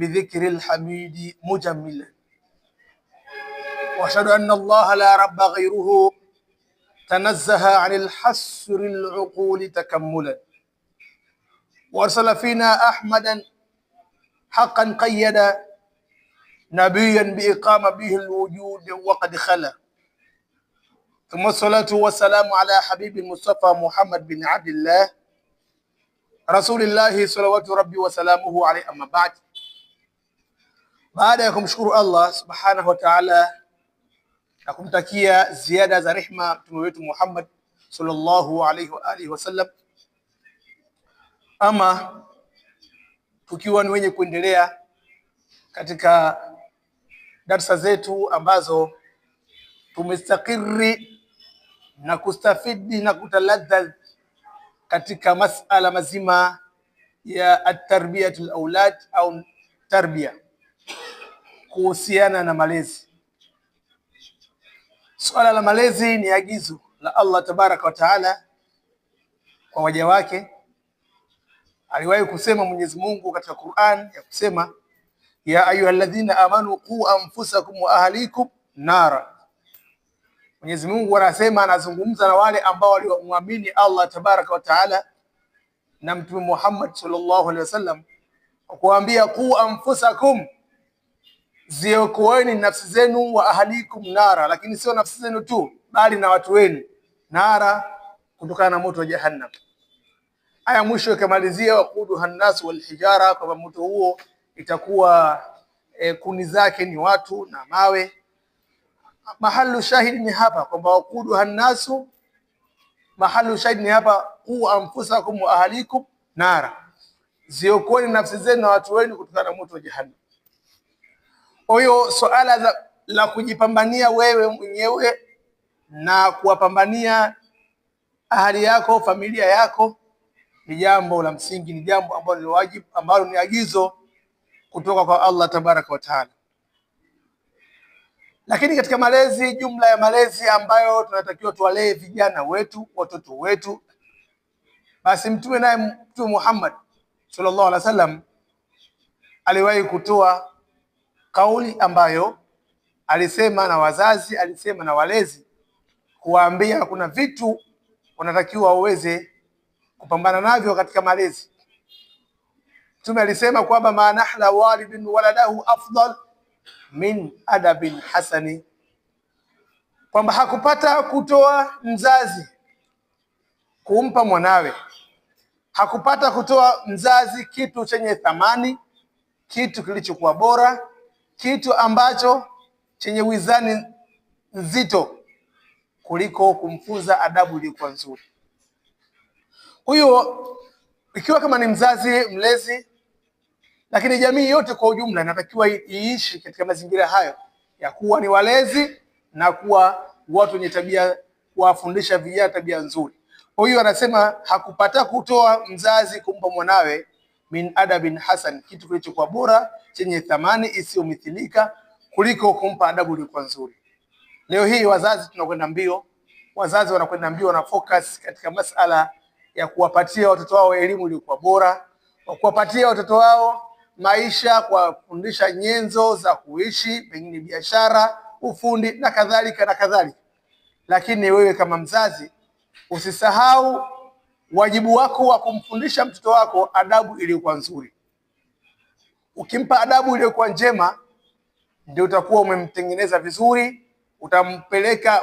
بذكر الحميد مجملا، وأشهد أن الله لا رب غيره تنزه عن الحصر العقول تكملا، وأرسل فينا أحمدا حقا قيدا نبيا بإقام به الوجود وقد خلا، ثم الصلاة والسلام على حبيب المصطفى محمد بن عبد الله رسول الله صلوات ربي وسلامه عليه. أما بعد، baada ya kumshukuru Allah subhanahu wa ta'ala na kumtakia ziada za rehma mtume wetu Muhammad sallallahu alaihi wa alihi wasallam, ama tukiwa ni wenye kuendelea katika darsa zetu ambazo tumestakiri na kustafidi na kutaladha katika masala mazima ya at-tarbiyatul aulad au tarbia, kuhusiana na malezi. Swala la malezi ni agizo la Allah tabaraka wa taala kwa waja wake. Aliwahi kusema Mwenyezi Mungu katika Qur'an ya kusema, ya ayyuhalladhina amanu qu anfusakum wa ahlikum nara. Mwenyezi Mungu anasema, anazungumza na wale ambao waliomwamini Allah tabaraka wa taala na Mtume Muhammad sallallahu alaihi wasallam, kwa kuambia qu anfusakum, ziokoeni nafsi zenu, wa ahlikum nara, lakini sio nafsi zenu tu, bali na watu wenu, nara, kutokana na moto wa jahannam. Aya mwisho ikamalizia waquduha nnas wal hijara, kwa moto huo itakuwa kuni zake ni watu na mawe. Mahalu shahidi ni hapa kwamba waquduha nnasu, mahalu shahidi ni hapa qu anfusakum wa ahlikum nara, ziokoeni nafsi zenu na watu wenu kutokana na moto wa jahannam. Kwa hiyo swala la kujipambania wewe mwenyewe na kuwapambania ahali yako, familia yako, ni jambo la msingi, ni jambo ambalo ni wajibu, ambalo ni agizo kutoka kwa Allah tabaraka wa taala. Lakini katika malezi, jumla ya malezi ambayo tunatakiwa tuwalee vijana wetu, watoto wetu, basi Mtume Muhammad sallallahu alaihi wasallam aliwahi kutoa kauli ambayo alisema na wazazi, alisema na walezi, kuwaambia kuna vitu wanatakiwa waweze kupambana navyo katika malezi. Mtume alisema kwamba ma nahla walidin waladahu afdal min adabin hasani, kwamba hakupata kutoa mzazi kumpa mwanawe, hakupata kutoa mzazi kitu chenye thamani, kitu kilichokuwa bora, kitu ambacho chenye wizani nzito kuliko kumfunza adabu iliyokuwa nzuri. Huyo ikiwa kama ni mzazi mlezi, lakini jamii yote kwa ujumla inatakiwa iishi katika mazingira hayo ya kuwa ni walezi na kuwa watu wenye tabia, kuwafundisha vijana tabia nzuri. Kwa hiyo anasema hakupata kutoa mzazi kumpa mwanawe min adabin hasan, kitu kilichokuwa bora chenye thamani isiyomithilika kuliko kumpa adabu iliyokuwa nzuri. Leo hii wazazi tunakwenda mbio, wazazi wanakwenda mbio na focus katika masala ya kuwapatia watoto wao elimu iliyokuwa bora, kuwapatia watoto wao maisha, kuwafundisha nyenzo za kuishi, pengine biashara, ufundi na kadhalika na kadhalika. Lakini wewe kama mzazi usisahau wajibu wako wa kumfundisha mtoto wako adabu iliyokuwa nzuri. Ukimpa adabu iliyokuwa njema, ndio utakuwa umemtengeneza vizuri,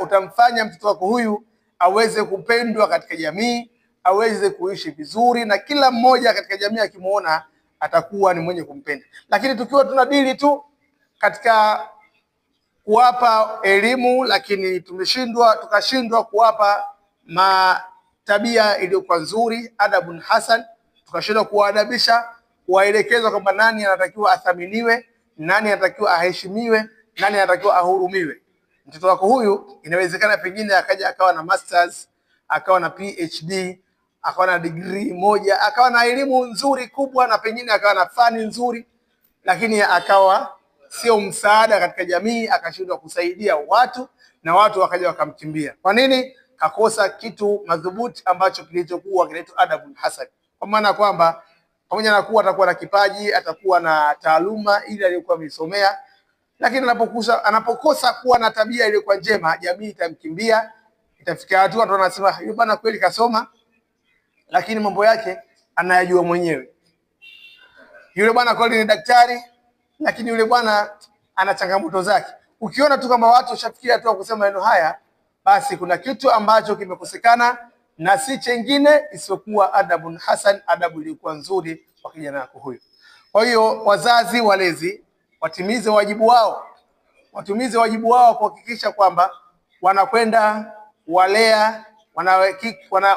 utamfanya mtoto wako huyu aweze kupendwa katika jamii, aweze kuishi vizuri, na kila mmoja katika jamii akimuona atakuwa ni mwenye kumpenda. Lakini tukiwa tunadili tu katika kuwapa elimu, lakini tukashindwa kuwapa tabia iliyokuwa nzuri, adabun hasan, tukashindwa kuwaadabisha, kuwaelekeza kwamba nani anatakiwa athaminiwe, nani anatakiwa aheshimiwe, nani anatakiwa ahurumiwe. Mtoto wako huyu inawezekana pengine akaja akawa na masters, akawa na PhD, akawa na degree moja, akawa na elimu nzuri kubwa, na pengine akawa na fani nzuri, lakini akawa sio msaada katika jamii, akashindwa kusaidia watu na watu wakaja wakamkimbia. Kwa nini? Kakosa kitu madhubuti ambacho kilichokuwa kinaitwa adabul hasan. Kwa maana kwamba pamoja na kuwa atakuwa na kipaji, atakuwa na taaluma ile aliyokuwa amesomea, lakini anapokosa kuwa na tabia iliyokuwa njema, jamii itamkimbia. Itafika hatua watu wanasema yule bwana kweli kasoma, lakini mambo yake anayajua mwenyewe. Yule bwana kweli ni daktari, lakini yule bwana ana changamoto zake. Ukiona tu kama watu washafikia hatua kusema maneno haya, basi kuna kitu ambacho kimekosekana, na si chengine isiyokuwa adabun hasan, adabu iliyokuwa nzuri kwa kijana wako huyo. Kwa hiyo wazazi walezi watimize wajibu wao kuhakikisha kwamba wanakwenda walea,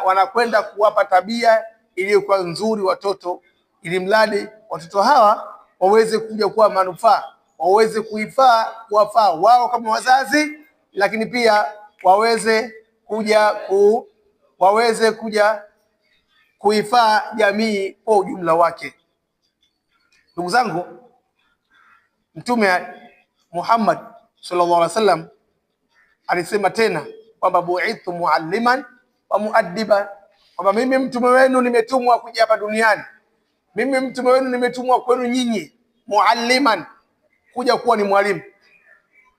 wanakwenda kuwapa tabia iliyokuwa nzuri watoto, ili mradi watoto hawa waweze kuja kuwa manufaa, waweze kuwafaa wao kama wazazi, lakini pia waweze kuja kuifaa jamii kwa ujumla wake. Ndugu zangu, Mtume Muhammad sallallahu alaihi wasallam alisema tena kwamba bu'ithu mualliman wa muaddiban, kwamba mimi mtume wenu nimetumwa kuja hapa duniani, mimi mtume wenu nimetumwa kwenu nyinyi, mualliman, kuja kuwa ni mwalimu.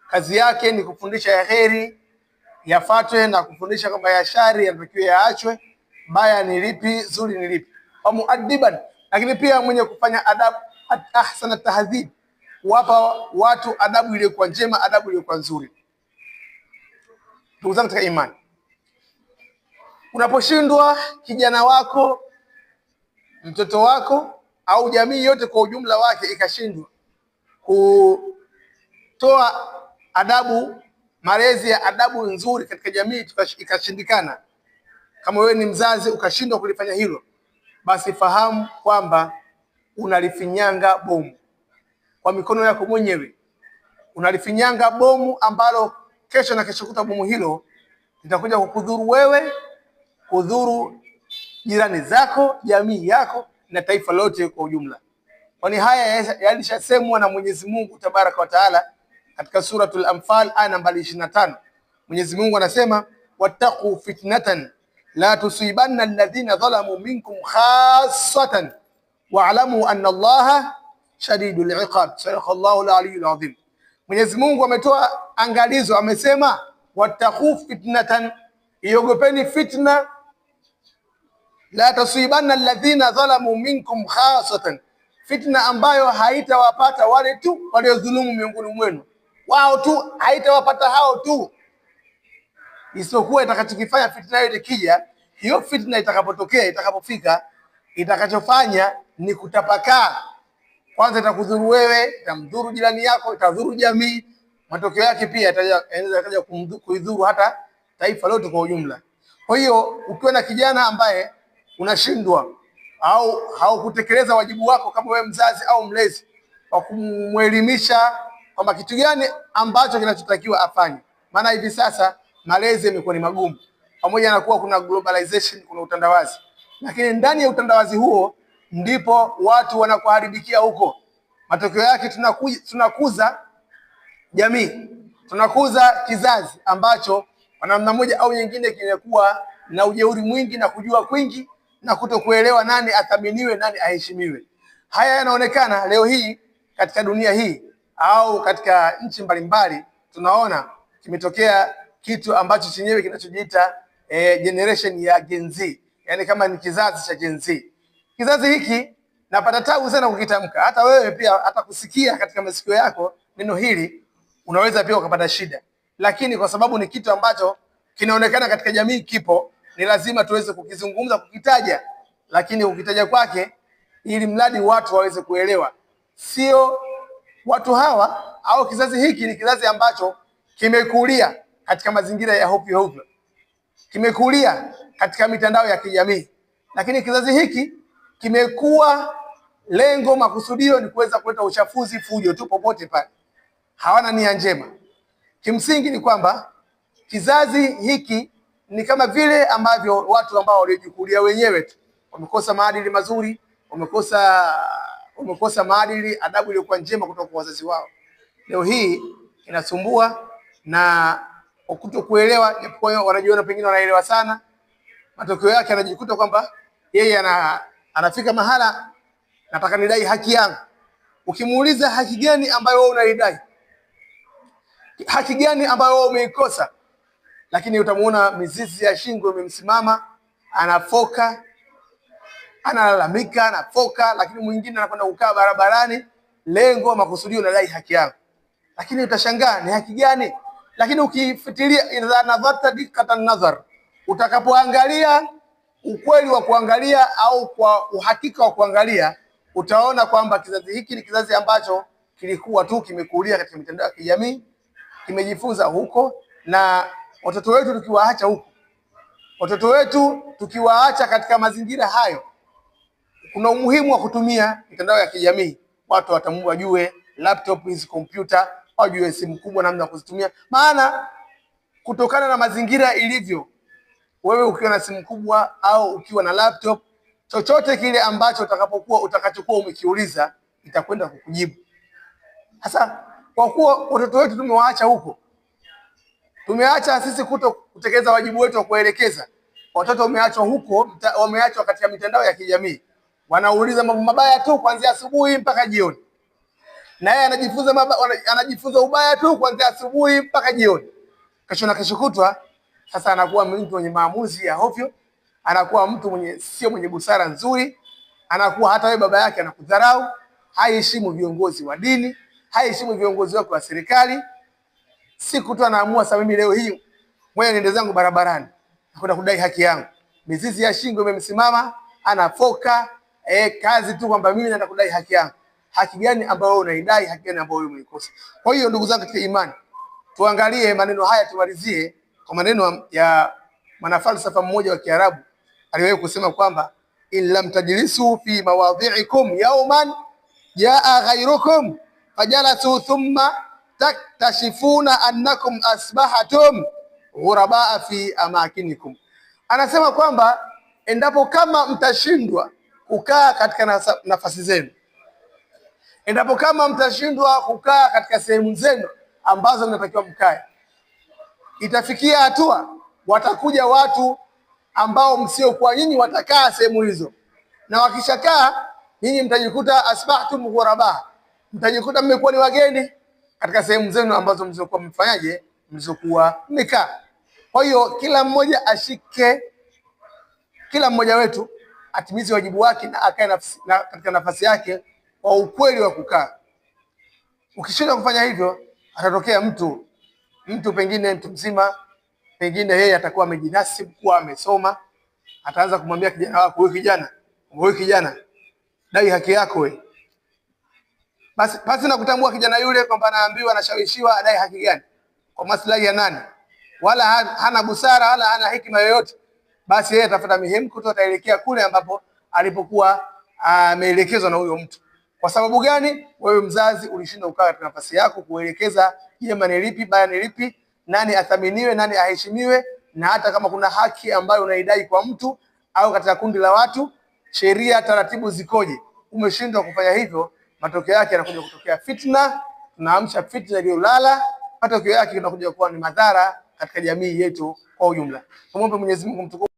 Kazi yake ni kufundisha ya heri yafuatwe na kufundisha kwamba ya shari yanatakiwa yaachwe, baya ni lipi, zuri ni lipi. Wa muaddiban, lakini pia mwenye kufanya adabu, ahsana tahdhib, kuwapa watu adabu iliyokuwa njema, adabu iliyokuwa nzuri. Ndugu zangu katika imani, unaposhindwa kijana wako, mtoto wako, au jamii yote kwa ujumla wake ikashindwa kutoa adabu, malezi ya adabu nzuri katika jamii, ikashindikana, kama wewe ni mzazi ukashindwa kulifanya hilo, basi fahamu kwamba unalifinyanga bomu kwa mikono yako mwenyewe. Unalifinyanga bomu ambalo kesho na kesho kuta bomu hilo litakuja kukudhuru wewe, kudhuru jirani zako, jamii yako na taifa lote kwa ujumla. Kwani haya yalishasemwa na Mwenyezi Mungu Tabaraka wa Taala katika suratul Anfal aya nambari 25. Mwenyezi Mungu anasema wattaqu fitnatan la tusibanna alladhina zalamu minkum khassatan wa'lamu anna Allaha shadidul iqab. Sadaqallahu al-aliyyul azim. Mwenyezi Mungu ametoa angalizo, amesema wattaqu fitnatan, iogopeni fitna, la tusibanna alladhina zalamu minkum khassatan, fitna ambayo haitawapata wale tu waliodhulumu miongoni mwenu, wao tu, haitawapata hao tu, isipokuwa itakachokifanya fitna hiyo ikija, hiyo fitna itakapotokea, itakapofika, itakachofanya ni kutapakaa. Kwanza itakudhuru wewe, itamdhuru jirani yako, itadhuru jamii, matokeo yake pia itakuja kuidhuru hata taifa lote kwa ujumla. Kwa hiyo ukiwa na kijana ambaye unashindwa au haukutekeleza wajibu wako kama wewe mzazi au mlezi wa kumwelimisha kwamba kitu gani ambacho kinachotakiwa afanye, maana hivi sasa malezi yamekuwa ni magumu, pamoja na kuwa kuna globalization, kuna utandawazi, lakini ndani ya utandawazi huo ndipo watu wanakuharibikia huko. Matokeo yake tunakuza jamii, tunakuza kizazi ambacho kwa namna moja au nyingine kimekuwa na ujeuri mwingi na kujua kwingi na kutokuelewa nani athaminiwe, nani aheshimiwe. Haya yanaonekana leo hii katika dunia hii au katika nchi mbalimbali. Tunaona kimetokea kitu ambacho chenyewe kinachojiita generation ya Gen Z, yani kama ni kizazi cha Gen Z. Kizazi hiki napata tabu sana kukitamka. Hata wewe pia, hata kusikia katika masikio yako neno hili unaweza pia ukapata shida, lakini kwa sababu ni kitu ambacho kinaonekana katika jamii kipo, ni lazima tuweze kukizungumza, kukitaja, lakini ukitaja kwake ili mradi watu waweze kuelewa. Sio watu hawa au kizazi hiki ni kizazi ambacho kimekulia katika mazingira ya hovyo, kimekulia katika mitandao ya kijamii, lakini kizazi hiki kimekuwa lengo makusudio ni kuweza kuleta uchafuzi, fujo tu popote pale, hawana nia njema. Kimsingi ni kwamba kizazi hiki ni kama vile ambavyo watu ambao waliojikulia wenyewe tu wamekosa maadili mazuri, wamekosa maadili, adabu iliyokuwa njema kutoka kwa wazazi wao. Leo hii inasumbua na kutokuelewa, japokuwa wanajiona pengine wanaelewa sana. Matokeo yake anajikuta kwamba yeye anafika mahala nataka nidai haki yangu. Ukimuuliza haki gani ambayo wewe unaidai, haki gani ambayo wewe umeikosa, lakini utamuona mizizi ya shingo imemsimama, anafoka, analalamika, anafoka, lakini mwingine anakwenda kukaa barabarani, lengo makusudio nadai haki yangu. Lakini utashangaa ni haki gani? Lakini ukifitilia idha nadharta diqqatan nadhar, utakapoangalia ukweli wa kuangalia au kwa uhakika wa kuangalia, utaona kwamba kizazi hiki ni kizazi ambacho kilikuwa tu kimekulia katika mitandao ya kijamii, kimejifunza huko, na watoto wetu tukiwaacha huko, watoto wetu tukiwaacha katika mazingira hayo, kuna umuhimu wa kutumia mitandao ya kijamii. Watu wajue laptop hizi, kompyuta, wajue simu kubwa, namna ya kuzitumia. Maana kutokana na mazingira ilivyo, wewe ukiwa na simu kubwa au ukiwa na laptop, chochote kile ambacho utakachokuwa umekiuliza itakwenda kukujibu. Sasa kwa kuwa watoto wetu tumewaacha huko, tumeacha sisi kutekeleza wajibu wetu wa kuelekeza, watoto wameachwa huko, wameachwa katika mitandao ya kijamii, wanauliza mambo mabaya tu kuanzia asubuhi mpaka jioni, na yeye anajifunza ubaya tu kuanzia asubuhi mpaka jioni. Kesho na kesho kutwa sasa anakuwa mtu mwenye maamuzi ya hovyo, anakuwa mtu sio mwenye busara nzuri, anakuwa hata wewe baba yake anakudharau, haiheshimu viongozi wa dini, haiheshimu viongozi wako wa serikali. Siku tu anaamua sasa, mimi leo hii ngoja niende zangu barabarani, nakwenda kudai haki yangu. Mizizi ya shingo imemsimama, anafoka kazi tu kwamba mimi naenda kudai haki yangu. Haki gani ambayo wewe unaidai? Haki gani ambayo wewe umeikosa? Kwa hiyo ndugu zangu katika imani, tuangalie maneno haya, tumalizie kwa maneno ya mwanafalsafa mmoja wa Kiarabu aliwahi kusema kwamba in lam tajlisu fi mawadhi'ikum yawman jaa ghayrukum fajalasu thumma taktashifuna annakum asbahatum ghurabaa fi amakinikum. Anasema kwamba endapo kama mtashindwa kukaa katika nafasi zenu, endapo kama mtashindwa kukaa katika sehemu zenu ambazo mnatakiwa mkae, itafikia hatua watakuja watu ambao msiokuwa nyinyi watakaa sehemu hizo, na wakishakaa nyinyi mtajikuta asbahtum ghuraba, mtajikuta mmekuwa ni wageni katika sehemu zenu ambazo mlizokuwa mfanyaje, mlizokuwa mmekaa. Kwa hiyo kila mmoja wetu atimize wajibu wake na akae katika nafasi yake kwa ukweli wa kukaa. Ukishindwa kufanya hivyo, atatokea mtu pengine mtu mzima, pengine yeye atakuwa amejinasibu kuwa amesoma, ataanza kumwambia kijana wako, wewe kijana, dai haki yako wewe. Basi na kutambua kijana yule kwamba anaambiwa, anashawishiwa adai haki gani, kwa maslahi ya nani, wala hana busara wala hana hekima yoyote, basi yeye atafuata mihemko tu, ataelekea kule ambapo alipokuwa ameelekezwa na huyo mtu. Kwa sababu gani? Wewe mzazi ulishindwa kukaa katika nafasi yako kuelekeza jema ni lipi, baya ni lipi, nani athaminiwe, nani aheshimiwe, na hata kama kuna haki ambayo unaidai kwa mtu au katika kundi la watu, sheria, taratibu zikoje. Umeshindwa kufanya hivyo, matokeo yake yanakuja kutokea fitna, tunaamsha fitna iliyolala, matokeo yake yanakuja kuwa ni madhara katika jamii yetu kwa ujumla. Tumwombe Mwenyezi Mungu mtukufu